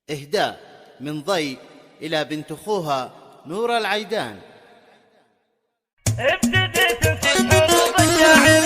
إهداء من ضي إلى بنت أخوها نور العيدان. ابتديت في حروف الشاعر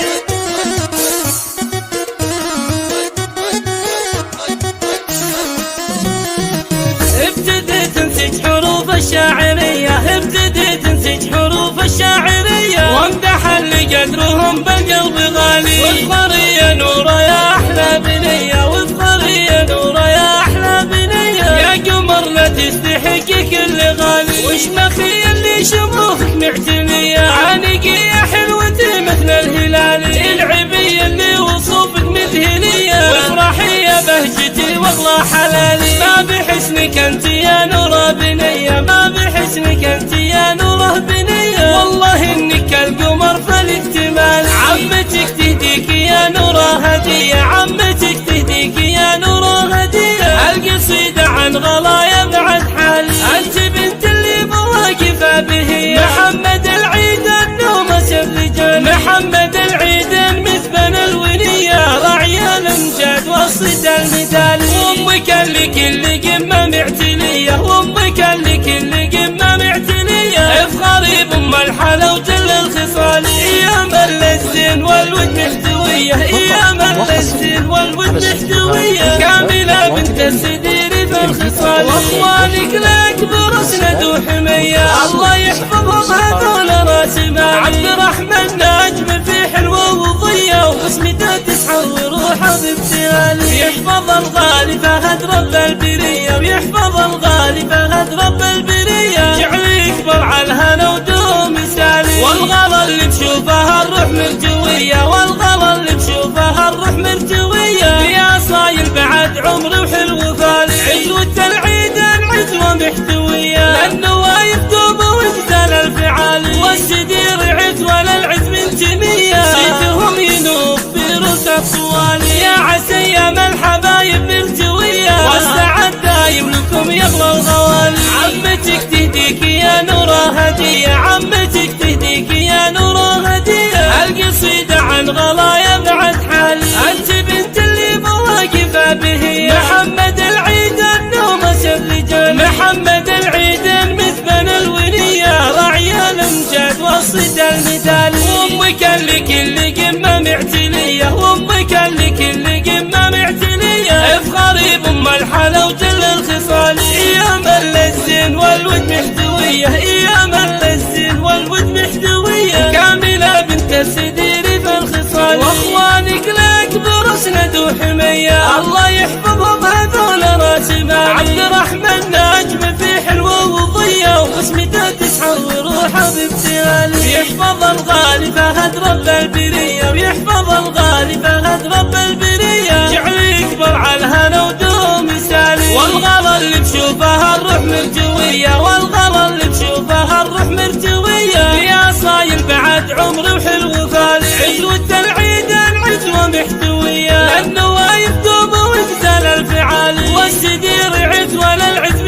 ابتديت انسج حروف الشاعرية ابتديت انسج حروف الشاعرية وامدح اللي قدرهم بالقلب غالي واذكري يا نورة يا أحلى بنية واذكري يا نورة يا أحلى بنية يا قمر لا تستحقي كل غالي واشمخي اللي شموخك معتنية عانقي يا حلوتي مثل الهلال العبي اللي وصوفك مذهلية وافرحي يا بهجتي والله حلالي ما بحسنك انت يا نورة بنية ما بحسنك انت يا نورة بنية والله انك القمر فالاكتمال عمتك تهديك يا نورة هدية عمتك تهديك يا نورة هدية القصيدة عن غلايا بعد حالي انت بنت اللي مواقفة به محمد العيد النومة الرجال محمد العيد مثبن الونية راعي الامجاد وصيد المثال وامك اللي كل قمة معتنية وامك اللي كل قمة معتنية افخري بام الحلا وجل الخصال ايام الزين والود محتوية ايام الزين والود محتوية كاملة بنت السدير في الخصال واخوانك الاكبر اسند وحمية الله يحفظهم هذول راس مالي عبد الرحمن ناجم في حلوة وضية وبسمته تسحر وروحه بابتهالي يحفظ الغالي فهد رب البرية ويحفظ الغالي فهد رب البرية جعل يكبر على الهنا ودوم مثالي والغلا اللي تشوفها الروح مرجوية والغلا اللي تشوفها الروح مرجوية يا صايل بعد عمري وحلو فالي عزوة العيد عزوة محتوية للنوايف دوم وانزل الفعالي والسدير عزوة للعز من جمية صيتهم ينوف في رؤوس الطوالي يا عسيم الحبايب مرجوية والسعد دايم لكم يغلى الغوالي عمتك تهديك يا نورة هدية عمتك تهديك يا نورة هدية القصيدة عن غلايا بعد حالي انت بنت اللي مواقفة به محمد العيد النومة الرجال محمد العيد مثبن الونية راعي الامجاد وصيد المثال وامك اللي كل قمة معتنية وامك اللي كل قمة معتنية افخري بام الحلا وجل الخصال ايام الزين والود محتوية ايام الزين والود محتوية كاملة بنت السدير في الخصال واخوانك الاكبر اسند وحمية الله يحفظهم هذول راس مالي عبد الرحمن ناجم في حلوة وضية وبسمته تسحر وروحه بابتهالي يحفظ الغالي فهد رب البرية ويحفظ الغالي فهد رب البرية جعل يكبر على الهنا ودوم مثالي والغلا اللي تشوفها الروح مرجوية والغلا اللي تشوفها الروح مرجوية يا صايل بعد عمري وحلو فالي عزوة العيد عزوة محتوية للنوايف دوم وانزل الفعالي والسدير عزوة للعز